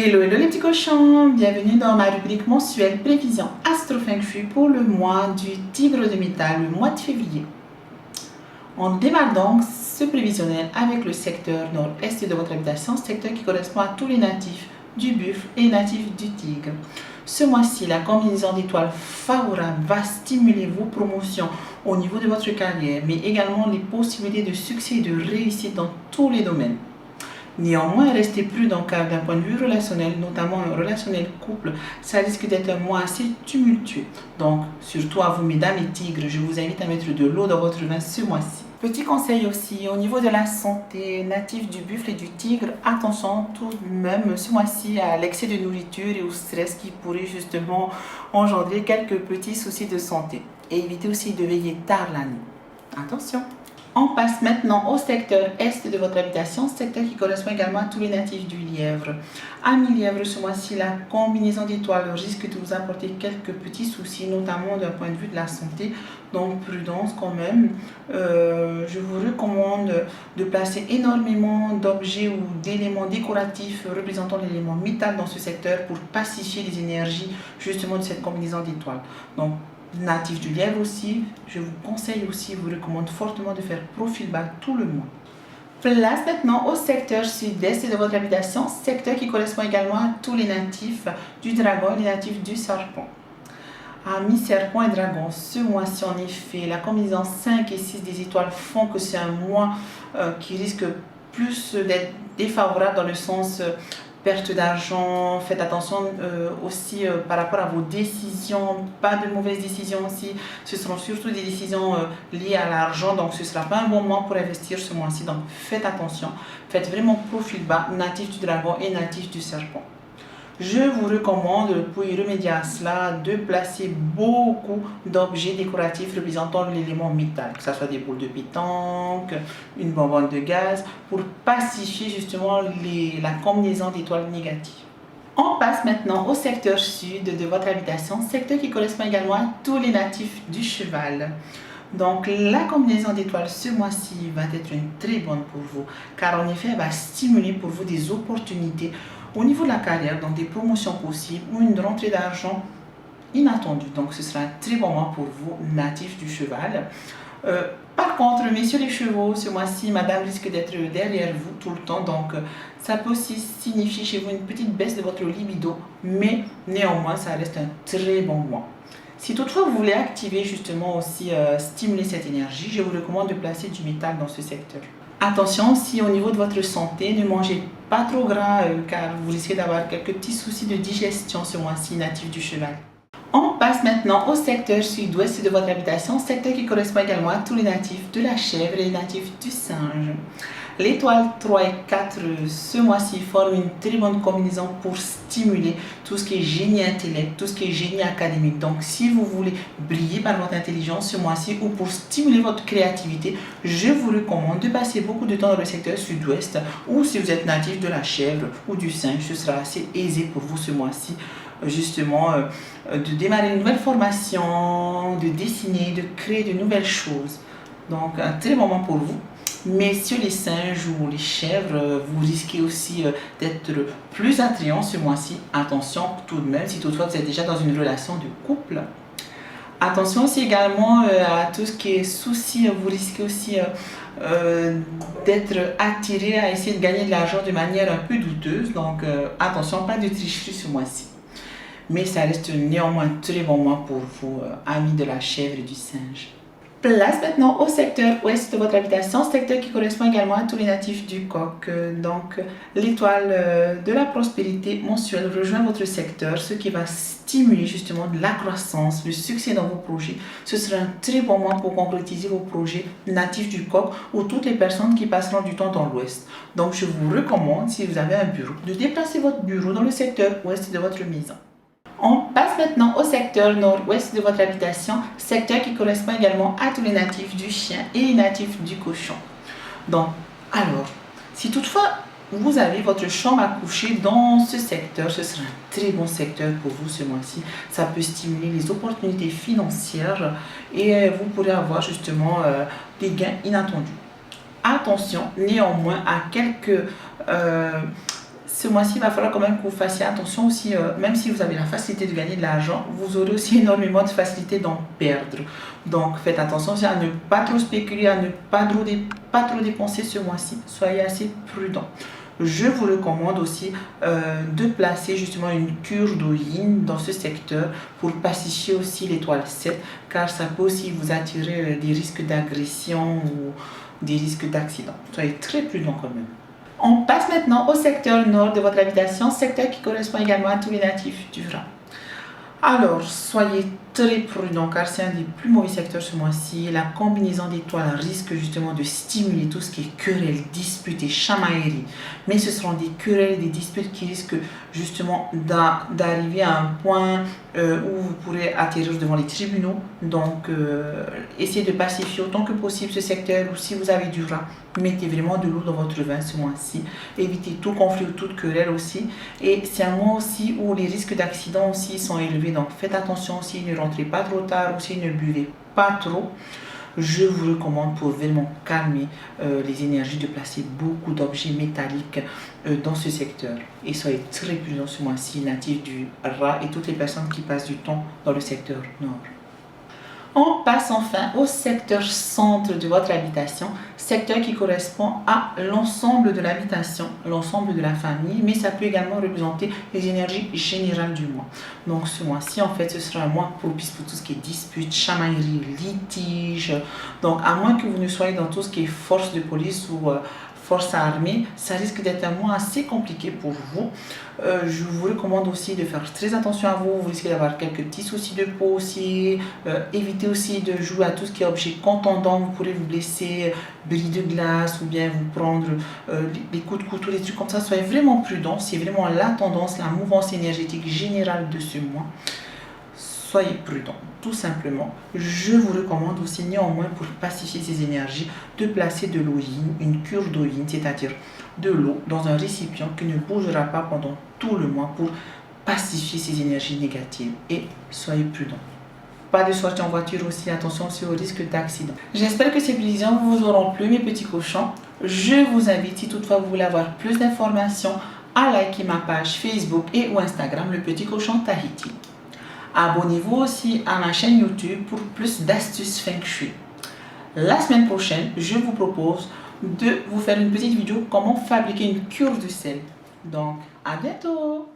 Hello, hello les petits cochons, bienvenue dans ma rubrique mensuelle prévision Astro Feng Shui pour le mois du Tigre de métal, le mois de février. On démarre donc ce prévisionnel avec le secteur nord-est de votre habitation, secteur qui correspond à tous les natifs du buffle et natifs du tigre. Ce mois-ci, la combinaison d'étoiles favorables va stimuler vos promotions au niveau de votre carrière, mais également les possibilités de succès et de réussite dans tous les domaines. Néanmoins, restez prudent car d'un point de vue relationnel, notamment un relationnel couple, ça risque d'être un mois assez tumultueux. Donc, surtout à vous mesdames et tigres, je vous invite à mettre de l'eau dans votre vin ce mois-ci. Petit conseil aussi, au niveau de la santé native du buffle et du tigre, attention tout de même ce mois-ci à l'excès de nourriture et au stress qui pourrait justement engendrer quelques petits soucis de santé. Et évitez aussi de veiller tard la nuit. Attention! On passe maintenant au secteur est de votre habitation, secteur qui correspond également à tous les natifs du lièvre. Amis lièvre, ce mois-ci, la combinaison d'étoiles risque de vous apporter quelques petits soucis, notamment d'un point de vue de la santé. Donc prudence quand même. Je vous recommande de placer énormément d'objets ou d'éléments décoratifs représentant l'élément métal dans ce secteur pour pacifier les énergies justement de cette combinaison d'étoiles. Donc, natif du lièvre aussi, je vous conseille aussi, vous recommande fortement de faire profil bas tout le mois. Place maintenant au secteur sud-est de votre habitation, secteur qui correspond également à tous les natifs du dragon et les natifs du serpent. Amis serpent et dragon, ce mois-ci en effet, la combinaison 5 et 6 des étoiles font que c'est un mois qui risque plus d'être défavorable dans le sens perte d'argent. Faites attention aussi par rapport à vos décisions, pas de mauvaises décisions aussi, ce seront surtout des décisions liées à l'argent, donc ce ne sera pas un bon mois pour investir ce mois-ci, donc faites attention, faites vraiment profil bas, natif du dragon et natif du serpent. Je vous recommande, pour y remédier à cela, de placer beaucoup d'objets décoratifs représentant l'élément métal, que ce soit des boules de pétanque, une bonbonne de gaz, pour pacifier justement la combinaison d'étoiles négatives. On passe maintenant au secteur sud de votre habitation, secteur qui correspond également à tous les natifs du cheval. Donc la combinaison d'étoiles ce mois-ci va être une très bonne pour vous, car en effet elle va stimuler pour vous des opportunités au niveau de la carrière, donc des promotions possibles ou une rentrée d'argent inattendue. Donc ce sera un très bon mois pour vous, natifs du cheval. Par contre, messieurs les chevaux, ce mois-ci, madame risque d'être derrière vous tout le temps, donc ça peut aussi signifier chez vous une petite baisse de votre libido, mais néanmoins ça reste un très bon mois. Si toutefois vous voulez activer justement aussi, stimuler cette énergie, je vous recommande de placer du métal dans ce secteur. Attention aussi au niveau de votre santé, ne mangez pas trop gras car vous risquez d'avoir quelques petits soucis de digestion ce mois-ci, natif du cheval. On passe maintenant au secteur sud-ouest de votre habitation, secteur qui correspond également à tous les natifs de la chèvre et les natifs du singe. L'étoile 3 et 4 ce mois-ci forment une très bonne combinaison pour stimuler tout ce qui est génie intellect, tout ce qui est génie académique. Donc si vous voulez briller par votre intelligence ce mois-ci ou pour stimuler votre créativité, je vous recommande de passer beaucoup de temps dans le secteur sud-ouest, ou si vous êtes natif de la chèvre ou du singe, ce sera assez aisé pour vous ce mois-ci justement de démarrer une nouvelle formation, de dessiner, de créer de nouvelles choses. Donc un très bon moment pour vous. Messieurs les singes ou les chèvres, vous risquez aussi d'être plus attrayants ce mois-ci. Attention tout de même, si toutefois vous êtes déjà dans une relation de couple. Attention aussi également à tout ce qui est souci, vous risquez aussi d'être attiré à essayer de gagner de l'argent de manière un peu douteuse. Donc attention, pas de tricherie ce mois-ci. Mais ça reste néanmoins un très bon mois pour vous, amis de la chèvre et du singe. Place maintenant au secteur ouest de votre habitation, secteur qui correspond également à tous les natifs du coq. Donc l'étoile de la prospérité mensuelle rejoint votre secteur, ce qui va stimuler justement de la croissance, le succès dans vos projets. Ce sera un très bon mois pour concrétiser vos projets natifs du coq ou toutes les personnes qui passeront du temps dans l'ouest. Donc je vous recommande, si vous avez un bureau, de déplacer votre bureau dans le secteur ouest de votre maison. On passe maintenant au secteur nord-ouest de votre habitation, secteur qui correspond également à tous les natifs du chien et les natifs du cochon. Donc, alors, si toutefois vous avez votre chambre à coucher dans ce secteur, ce sera un très bon secteur pour vous ce mois-ci. Ça peut stimuler les opportunités financières et vous pourrez avoir justement des gains inattendus. Attention néanmoins à quelques ce mois-ci, il va falloir quand même que vous fassiez attention aussi, même si vous avez la facilité de gagner de l'argent, vous aurez aussi énormément de facilité d'en perdre. Donc faites attention aussi à ne pas trop spéculer, à ne pas trop dépenser ce mois-ci. Soyez assez prudent. Je vous recommande aussi de placer justement une cure d'eau yin dans ce secteur pour pacifier aussi l'étoile 7, car ça peut aussi vous attirer des risques d'agression ou des risques d'accident. Soyez très prudent quand même. On passe maintenant au secteur nord de votre habitation, secteur qui correspond également à tous les natifs du Vra. Alors, soyez très prudents car c'est un des plus mauvais secteurs ce mois-ci. La combinaison d'étoiles risque justement de stimuler tout ce qui est querelles, disputes et chamailleries. Mais ce seront des querelles et des disputes qui risquent justement d'arriver à un point où vous pourrez atterrir devant les tribunaux. Donc, essayez de pacifier autant que possible ce secteur, ou si vous avez du rat, mettez vraiment de l'eau dans votre vin ce mois-ci. Évitez tout conflit ou toute querelle aussi. Et c'est un mois aussi où les risques d'accident aussi sont élevés. Donc, faites attention aussi, ne rentrez pas trop tard, aussi ne buvez pas trop. Je vous recommande pour vraiment calmer les énergies de placer beaucoup d'objets métalliques dans ce secteur. Et soyez très prudents ce mois-ci, natifs du rat et toutes les personnes qui passent du temps dans le secteur nord. On passe enfin au secteur centre de votre habitation, secteur qui correspond à l'ensemble de l'habitation, l'ensemble de la famille, mais ça peut également représenter les énergies générales du mois. Donc ce mois-ci, en fait, ce sera un mois propice pour tout ce qui est dispute, chamaillerie, litige. Donc à moins que vous ne soyez dans tout ce qui est force de police ou force armée, ça risque d'être un mois assez compliqué pour vous. Je vous recommande aussi de faire très attention à vous. Vous risquez d'avoir quelques petits soucis de peau aussi. Évitez aussi de jouer à tout ce qui est objet contondant. Vous pourrez vous blesser, bris de glace ou bien vous prendre des coups de couteau, des trucs comme ça. Soyez vraiment prudents. C'est vraiment la tendance, la mouvance énergétique générale de ce mois. Soyez prudents, tout simplement. Je vous recommande aussi néanmoins pour pacifier ces énergies de placer de l'eau yin, une cure d'eau yin, c'est-à-dire de l'eau dans un récipient qui ne bougera pas pendant tout le mois pour pacifier ces énergies négatives. Et soyez prudents. Pas de sortie en voiture aussi, attention aussi au risque d'accident. J'espère que ces prévisions vous auront plu mes petits cochons. Je vous invite, si toutefois vous voulez avoir plus d'informations, à liker ma page Facebook et ou Instagram, le petit cochon Tahiti. Abonnez-vous aussi à ma chaîne YouTube pour plus d'astuces Feng Shui. La semaine prochaine, je vous propose de vous faire une petite vidéo comment fabriquer une cure de sel. Donc, à bientôt!